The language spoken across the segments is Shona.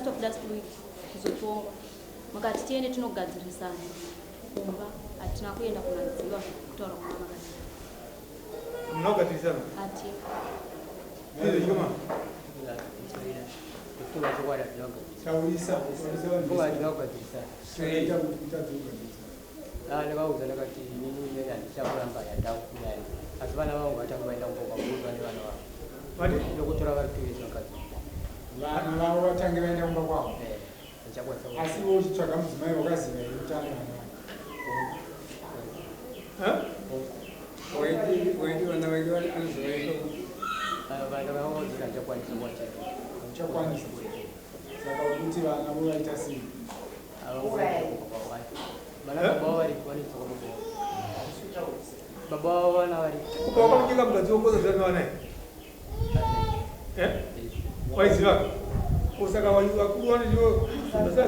last of last week kuzotongwa mukati tiende tinogadzirisana kumba hatina kuenda kunadziva kutaura kuna makati munogadzirisana ati koma kufunga chokwadi taurisa kufunga ndinogadzirisana taita kuti kutadzoga ndakauza ndakati inini handichakuramba yandakunyari asi vana vangu vatange vaenda kumboka kuuza nevana vavo ndokutora vari tuvisi vakadzi vana vavo vatange vaenda kumba kwavo ndichakwanisa asi wo uchitsvaga mudzimai wakaziva irutano waiti vana vake vanozovaita vana vavodzika ndichakwanisa kuvacha uchakwanisa saka kuti vana vovaita sei vana baba vavo vari vanitsoka baba vavo vana vari wakamujika mukadzi wokoza zvanavanai waiziva usaka vakuru vanezvo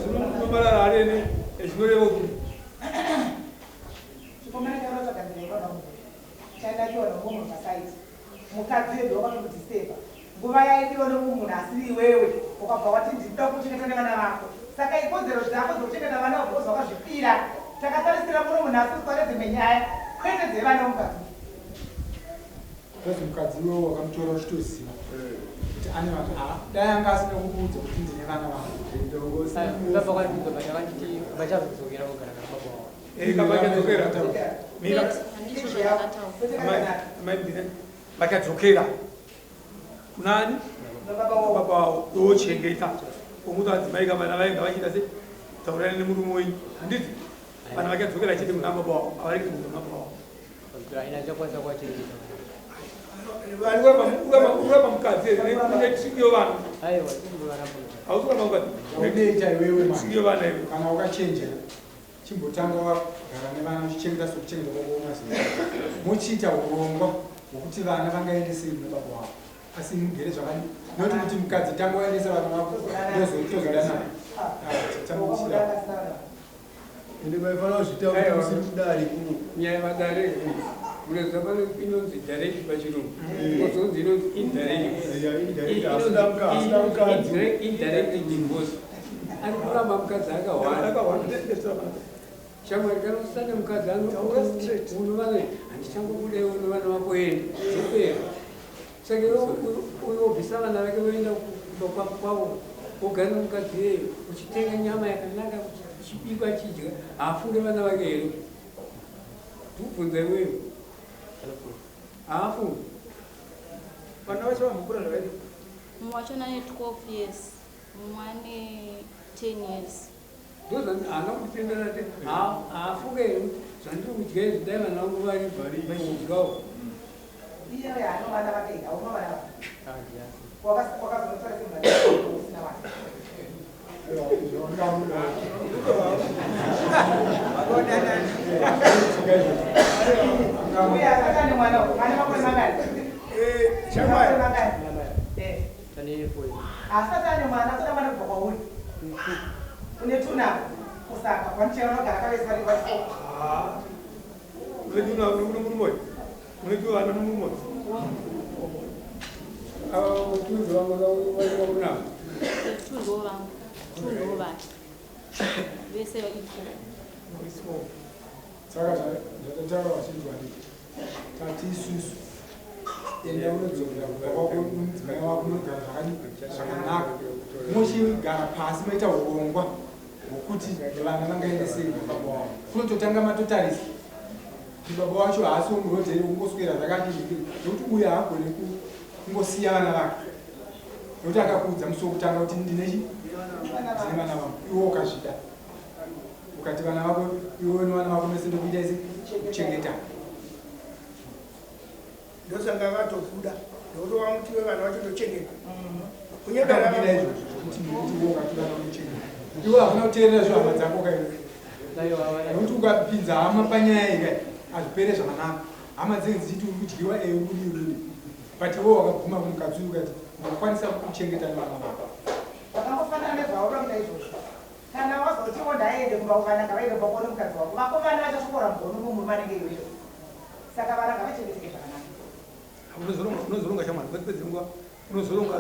zinomarara arene zvinoreva kuti mukadzi edu wakatokudhistepa nguva yaidiwa nomunhu asiri iwewe ukabva wati ndinoda kuchengeta nevana vako saka ikodzero dzako dzokuchengeta vana vako zvakazvipira takatarisira muno munhu asiri kwaredze menyaya kwete dzevana mukadzi kozi mukadzi iwewo wakamutora uchitoziva kuti ane vanhu dai anga asina kukuudza kuti ndine vana baba kwandidza vachakanditi vachazodzokera kugara kana baba wavo kabachadzokera mira handizvo zvavakataura vachadzokera kunani baba vavo ndochengeta omuti adzimai vana vainga vachiita se taurani nemurume wenyu handiti vana vachadzokera chete kuna baba vavo havari kuti kuna baba vavo aina chakwanisa kuwachengetesa urapa mukadzi nesikiyo vana aiwa vana hausikuramba mukadzi unoita iwewe sikiyo vana iwe kana wakachenjera chimbotanga wagara nevana uchichengeta sokuchengeta kwakoomaziva muchiita urongwa hwokuti vana vangaendesei muna baba wavo asi mugere zvakadi noti kuti mukadzi tanga waendesa vana vako tozodanaa ende vaifanira kuzvitaura kusiri kudare kuno nyaya vadare unoziva pane inonzi direct pachirungu kozonzi inonzi indirect divorce ari kuramba mukadzi akahwanda shamwari kana usane mukadzi unovana handichangokude unovana vako enda zopera saka unobvisa vana vake voenda kumba kwavo ogara nomukadzi iyeyo uchitenga nyama yakanaka uchibikwa chidya haafunge vana vake here ndikubvunza iweyo haafunge vana vacho vamukura zvavaiti mumwe wacho ane 12 years mumwe ane 10 years ndozvani haana kutitendera te haafunge here zvandiri kudya izvi dai vana vangu vari vachidyawo iyewe hano vana vake haunovana wakazonotora semusina vana uyaakane mwana mwana makore mangani asati ane mwana asati amane kubva kwauri une tunavo kusaka kwanichera unogara kavesa vari vachiko unemurumoyo unekiwa vana nomurumoyo tuzi vamaaunavo tuzo vangu tuzo vacho vese vaiko saka zvataura vachinzwa ndii tati isusu enda unodzokera mudzimai wako munogara zvakanaka muchigara pasi maita urongwa hwokuti vana vangaendesei baba wavo kunototanga matotarisa kuti baba wacho haasi womurodheri ungoswera zvakadii nokuti uye haagone kungosiya vana vake nokuti akakuudza musi wokutanga kuti ndine vana vangu iwo ukazvida ukati vana vako iwe nevana vako mese ndokuita ise kuchengeta ndosanga vatobuda ndokuti wamutiwe vana vacho ndochengeta kunyebaraira izvo kuti iwo ukati vana vanochengeta iwo hakuna kuteerera zvihama dzako kaiwe nokuti ukapinza hama panyaya ika hazvipere zvakanaka hama dzinge dzichiti uri kudyiwa uri but iwo wakaguma kumukadzi ukati ndakwanisa kuchengeta nevana vako vakangofanana nezvaura kuda izvozvo kana wazotiwo ndaende kumba kuvananga vaende kumba kuone mukadzi wako vakomana vachasvokora mugonu mumuri vanenge iweyo saka vana ngavachengeteke zvakanaka unozoronga shamwari kwete nguva unozoronga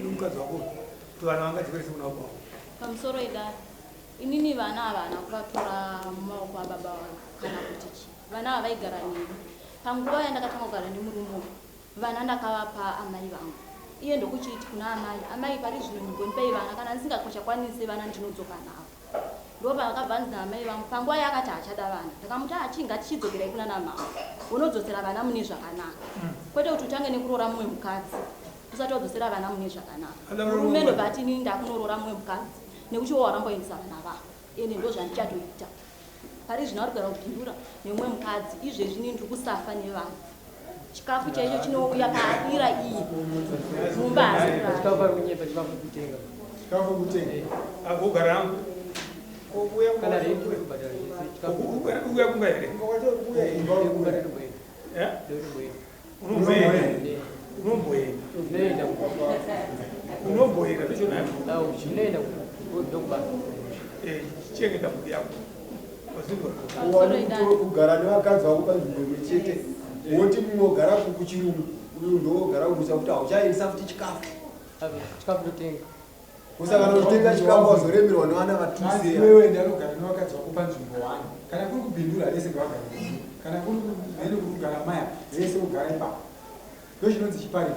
nomukadzi wako vana vangadzikwese kuna kwavo pamusoro idari inini vana havana kuvatora mumaoko ababa vavo kana kuti chi vana havaigara neni panguva yandakatanga kugara nemurume vana ndakavapa amai vangu iye ndokuchiti kuna amai pari zvino ndingondipei vana kana ndisingachakwanisi vana ndinodzoka navo ndo pakabva ndina amai vangu panguva yakati hachada vana ndakamuti achinga tichidzokerai kuna namama unodzosera vana mune zvakanaka kwete kuti utange nekuroora mumwe mukadzi usati wadzosera vana mune zvakanaka murume ndobvati inini ndakunoroora mumwe mukadzi nekuti waramboendesa vana vavo ene ndo zvandichatoita pari zvino ari kugara kupindura nemumwe mukadzi izvezvi nini ndiri kusafa nevanhu chikafu chaicho chinouya paadira iyi mumba agogara uya kunga here unomboyera chichengeta mbuti yako kugara nevakadzi vako panzvimbo imwe chete woti munogara kuchirungu uyu ndogara kusa kuti hauchaendesa futi chikafu totenga usakana kutenga chikafu wazoremerwa nevana vatusewewe ndanogara nevakadzi vako panzvimbo 1 kana kuri kubhindura vese ngavagara kana kuri kugara maya vese kugara ipapo ndo chinonzi chipari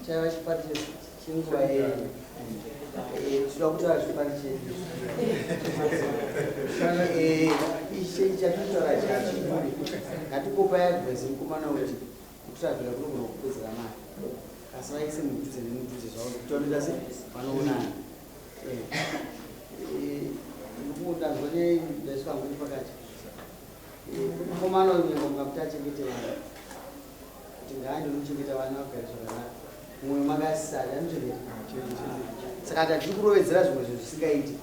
chaiva chipari chenguva yenyu tinoda kutaura chipari chedu iche chatinotaura chachiduri ngatipopai advhaisi mukomana kuti kutiravhira kunogona kupedzera mari asi vaise mudhuze nemudhuze zvavo kutaurira se vanoonana ndikudanzwa nedaiswanguri pakati mukomana uyu nyengo kuti achengete vana kuti ngaandi unochengeta vana vagare zvakanaka mumwe makasisari anochengeta saka tatiri kurovedzera zvimwe zvinhu zvisingaiti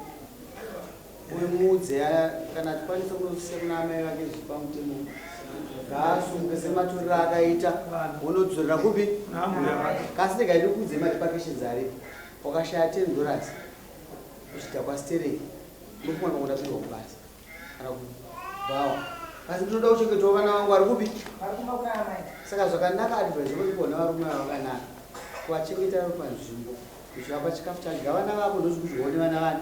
uyu muudze kana tikwanisa kunosisa kuna amai vake zvipamutemo ngaasumuke sematuriro akaita unodzorera kupi kasi negaidi kudze madepacations aripo wakashaya $10 kusvika kwastereki ndokumwana kundapindwa kubasa kana kubhawa asi ndinoda kuchengetwa vana vangu vari kupi saka zvakanaka advhaisi vokona varume vakanaka kuvachengeta ro panzvimbo kuchivapa chikafu chadya vana vako ndozvikuzione vana vani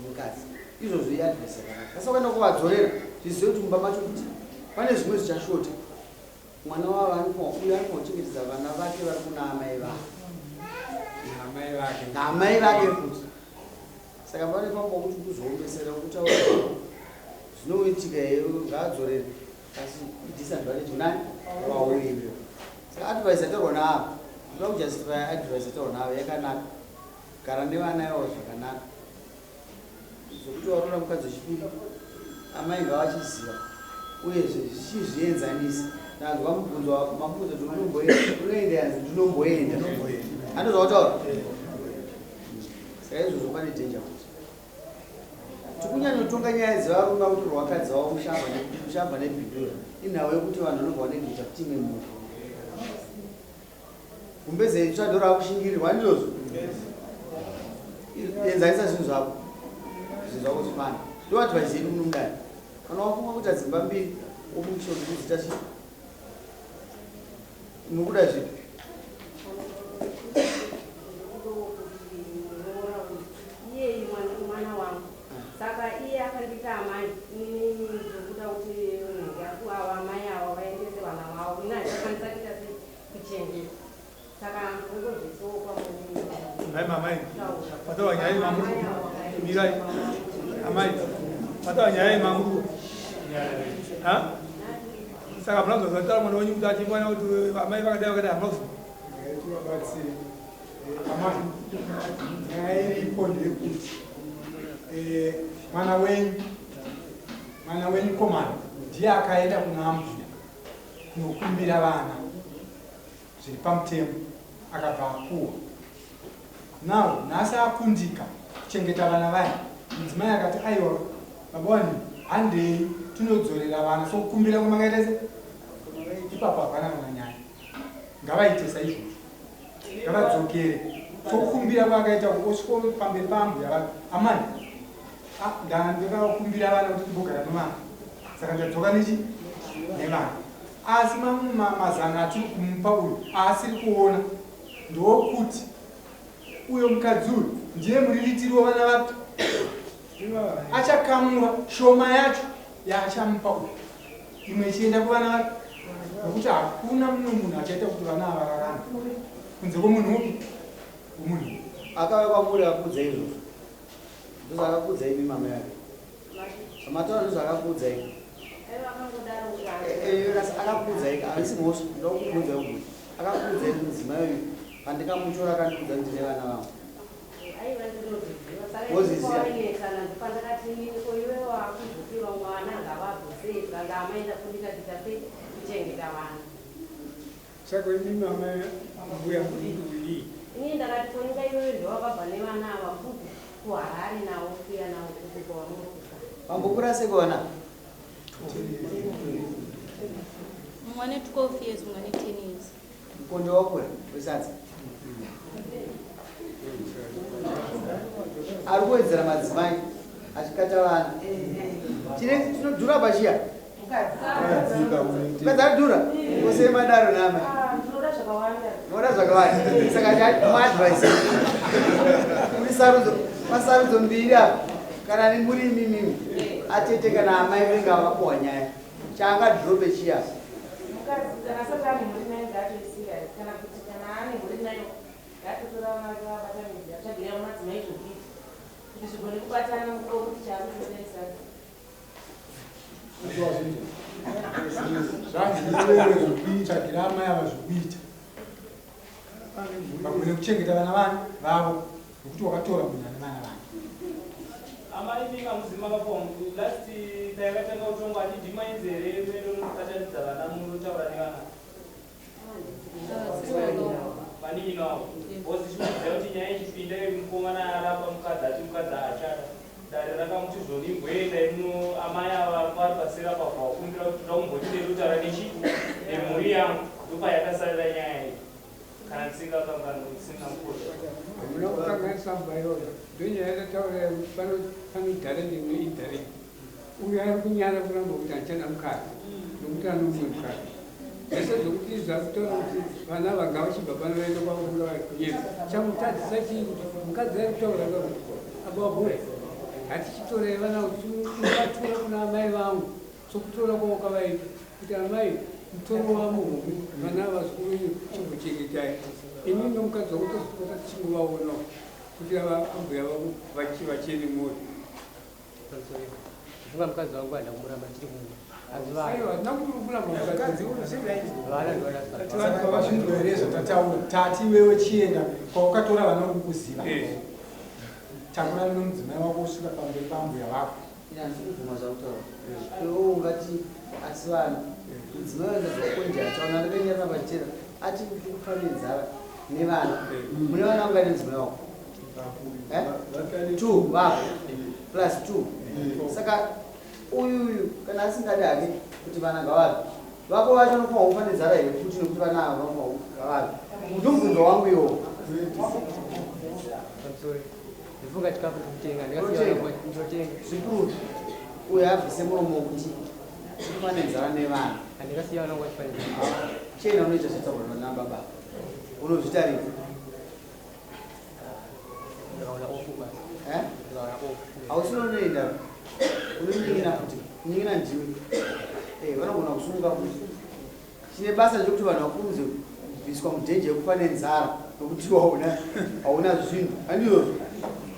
mukadzi izvozvo iadvhaisi yakanaka asi wakaenda kuvadzorera zvizive kuti mumba macho kuti pane zvimwe zvichashota mwana wavo uyo ari kuchengetedza vana vake vari kuna amai vake naamai vake futi saka pane pamba kuti kuzoombesera kutaura zvinoitika iyo ngaadzorere asi disadvantage nani wauyo saka advhaisi ataurwa naavo ndoda kujustify advhaisi ataurwa navo yakanaka gara nevana yavo zvakanaka zvokuti warora mukadzi wechipiri amai ngavachiziva uyezve zvichizvienzanisa nanzwa mubvunzo wako mabvunzo kuti unoenda yanzi ndinomboenda andozvakutaura saka izvozvo pane dhenja kuti tikunyanyotonga nyaya dzevarume kuti rwakadzi wavo mushamba nebhidhura inhau yekuti vanhu vanobva vanegeta kuti imwe munhu kumbeze tsvadhora akushingirirwa ndizvozvo enzanisa zvinhu zvako zvifana ndo advhaisi yedu munomudai kana wafunga kuti adzimba mbiri omukishoni kudzita chi nokuda zvipi iye mwana wangu saka iye akandita amai zvokuda kuti yakuava amai avo vaendese vana vavo ina zvakwanisa kuita kuchengeta saka ngozvisopa mamai pataura nyaya yemamuru mirai amai pataura nyaya yemamuru saka muna kuzozataura mwana wenyu kuti achimwana kuti amai vakadai vakadai hamunoziva tivabatsire amai nyaya iripo ndeyekuti mwana wenyu komana ndiye akaenda kuna ambuya kunokumbira vana zviri pamutemo akabva apuwa nawo nhasi akundika kuchengeta vana vaya mudzimai akati aiwa baba wani handei tinodzorera vana sokukumbira kwamakaita se ipapo hapana kana nyaya ngavaite saizvozvo ngavadzokere sokukumbira kwakaita osviko pamberi paambuya vake amai ndakakumbira vana kuti timbogara nevana saka ndadzoka nechi nevana asi mamwe mazana atiri kumupa uyu asiri kuona ndokuti uyo mukadzi uyu ndiye muriritiri wevana vake. Achakamura shoma yacho yaachamupa uyu, imwe ichienda kuvana vake, nokuti hakuna mumwe munhu achaita kuti vana ava vararame kunze kwomunhu upi womunhu. Akauya kwamuri akakudza izvozvo, ndozvakakudza imi mama yake. Zvamataura ndozvakakudza imi. Akakudza imi, havisi mhosva, ndokukudza uyu. Akakudza imi mudzimai uyu, pandikamutora akandikudza ndine vana vangu. Saka imi mama mbuya mudii. Ini ndakati kunyika iwewe ndewakabva nevana ava futi kuharare navo kuya navo kusvika wamurukusa. Vambokura seko vana? Mumwe ane 12 years, mumwe ane 10 years. Mukonde wakura wesadza? Ari kuwedzera madzimai achikata vana. Tinodhura pachiya? Mukadzi adhura? Kose madaro nama? Moda zvakawanda. Saka muadvise masarudzo mbiri apa, kana ni muri mimi atete kana amai venga vakapuwa nyaya chaangadhirope chiya. Zvanziwewe zvokuita gira amai ava zvokuita vagone kuchengeta vana vavo nokuti wakatora munhu ane vana vake. Amai vinga muzima kapo last taikatanga kutongwa ni dimainzere mero katanidza vana munotaura nevana. Maningi nawo. Bosi chinoziva kuti nyaya ichipinda mukomana arapa mukadzi ati mukadzi achada. Dare rakamuti zvonimbwenda ino amai ava vari pasera pabva wakumbira kuti ndakumbotire kutaura nechi nemhuri yangu ndopayakasarira nyaya iyi. Kana ndisingakambandisingamukosha. Muna kukanganisa mbayoyo. Ndonyaya yakataura panogara nemwe indirect. Uyu ari kunyara kuramba kuti achana mukadzi nokuti anomwe mukadzi. Zvese zvokuti zvakutaura kuti vana vanga vachibva pano vaenda kwavakura vari kunyema. Chamutadzisa chii kuti mukadzi ari kutaura ababure. Hatichitorei vana ukatura kuna amai vangu sokutora kwawakavaita kuti amai mutoro wamuhomwe vana vazukuru chimbochengetayi. Imi nomukadzi wakutosukota tichinovaonawo kuti ambuya vavo vachiri mori. Zvunga mukadzi wangu anda kumuramba chiri kumwe. Aiwa, nakuti kuramba mukadzi vazvindoerezo tataura tati wewe chienda kwaukatora vana uri kuziva takura nomudzimai wako usvika pamberi pambuya vako. Ina ndikubvuma zvakutaura. Iwewo ungati asi vanhu mudzimai wezvakonja taona ndakanyarira pachitera ati kufanidzara nevana. Mune vana vangati mudzimai wako? 2 vako plus 2. Saka uyuyu kana asingadi hake kuti vana ngavavi vako vacho nokuva ufanidzara here kuti nekuti vana ava vanokuva ngavavi. Ndobvunzo wangu iwo. Ndifunga chikafu kutenga ndikasiya zvikuru uyu abvise muromo kuti ufanidzara nevana. Andikasiya wana kwachifanira. Chena unoita zvitaurwa nababa unozvitarira? Ndakaona ofu basi. Ndakaona ofu. Hausina unoenda unonyingina kuti kunyingina ndiwe vanogona kusunga kuti chine basa rekuti vanhu vakurudze kubviswa mudhenje yekufa nenzara nokuti hauna zvinhu handizvozvo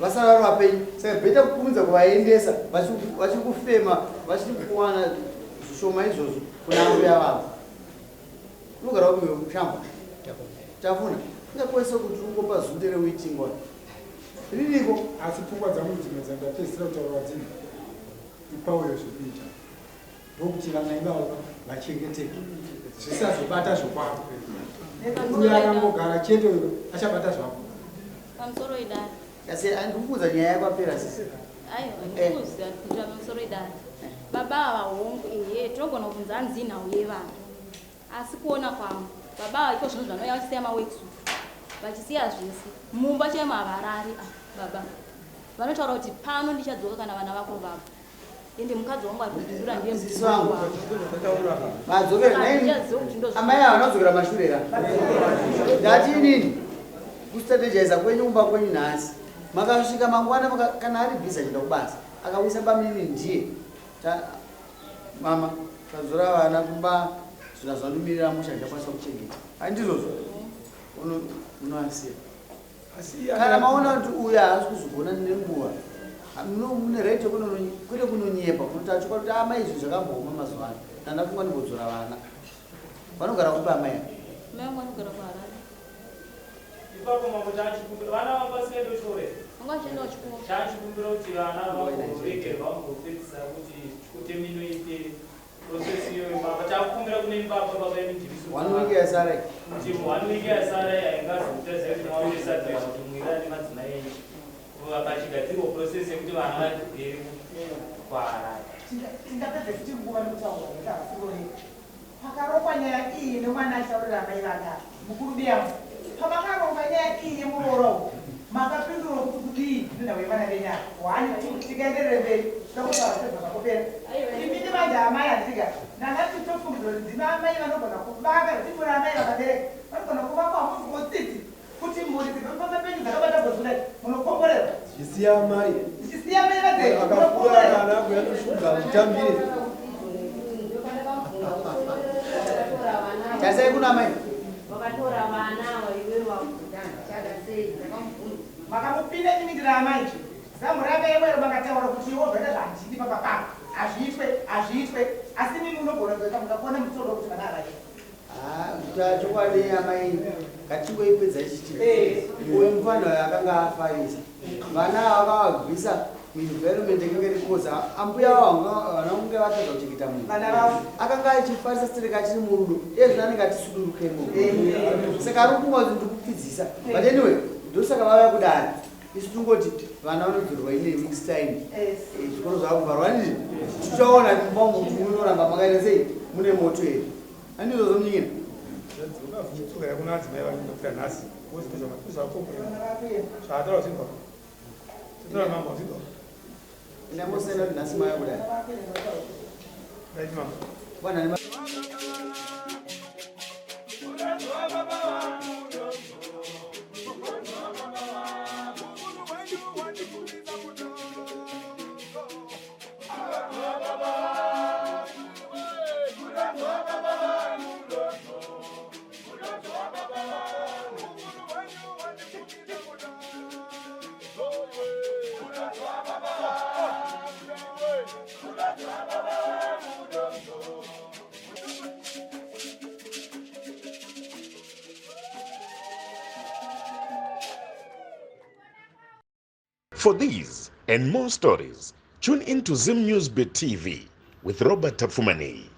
basa varo vapenyu. Saka bheta kukurudza kuvaendesa vachiri kufema vachiri kuwana zvishoma izvozvo kuna ambuya vavo. Unogara kuiwe kushamba tafuna ingakwese kuti ungopa zunde reuitingwa ririko asi pfungwa dzangu dzimwe dzandapedzisira kutaura dzini ipauyo zvekuita ndokuti vana ivavo vachengeteke zvisazobata zvokwavo. Uyo akangogara chete uyo achabata zvako pamusoro idari. Asi andikukudza nyaya yako apera sisi. Aiwa, ndikuudza kuti pamusoro idari. Baba ava hongu tinogona kubvunza hanzi nhau yevana. Asi kuona kwangu baba ava iko zvinhu zvanoya vachisiya mawekisuit vachisiya zvese mumba chemavarari. Baba vanotaura kuti pano ndichadzoka kana vana vako vavo ende mukadzi wangu ari kudhura ndiye mudzimai wavo. Vadzokera amai ava vanozokera mashure ra ndati inini kustrategize kwenyumba kwenyu nhasi makasvika mangwana kana ari bhiza chida kubasa akawisa bamini ndiye mama tazora vana kumba zvina zvanumirira musha ndakwanisa kuchengeta handizvozvo unoasiya kana maona kuti uyu haasi kuzogona nenguva mune right kwete kunonyepa kunotachuka kuti amai izvi zvakamboma mazuva ano nanda kungwa ndimbodzora vana vanogara kupa amai ipapo mambo chachikumbira vana vangasiendo chore chachikumbira kuti vana vangoregerwa vangopedzisa kuti kutemino ite process iyoyo baba chakumbira kune baba baba yeminjiriso 1 week yasara kuti 1 week yasara yaingazoteza kuti maonesadza kuti mwira nemadzimai enyu pachigadzirwa process yekuti vana vagere kwara tingapedze kuti nguva nekutaura ngeavasiroe pakarongwa nyaya iyi nemwana achaurira amai vaka mukuru beyamo pamakaronga nyaya iyi yemuroro makapindura kuti kudii ndindawe vana venyaya wani tikaenderere mberi takutaura sezvakakopera imini manje amai handiga nangati tofungidzwa kuti ndina amai vanogona kubaka zvitimura amai vakabereka vanogona kuvakwa hamuzivotsitsi kuti mhuri dzikapamba penyu dzakabata bozulai munokomborerwa zvisiya amai zvichisiya amai vadzei akakura kana akuyanoshuga mutambire chasai kuna amai vakatora vana vaiverwa chakasei makamupinda chimindira amai zamuraka yemwero makataura kuti iwo zvada zvanjidi papapapa hazviitwe asi mimi unogona kuita mukakona mutsoro kuti vana avai chokwadi amai ngatingoipedza ichiitika uyu mufana uyo akanga afarisa vana vakavabvisa environment ekenge rikoza ambuya vana kunge vatadza kuchengeta munhu akanga achifarisa stereka achiri murudo iye zvino anenge atisudurukemo saka ari kungwa kuti ndikupfidzisa but anyway ndosaka vauya kudari isu tungoti vana vanobvirwa ine weeks time zvikoro zvakuvharwa ndizvi tichaona mumbangu kuti munoramba makaita sei mune moto here handizvozvo munyikina tsuka yakuna adzimai vanopira nhasi uzvaakomboera zvaataura zvinwa tinotaura mambo zvinwa ndambosenda kuti nhasi maya kudai right mambo bwana For these and more stories, tune in to Zim News Bit TV with Robert Tafumani.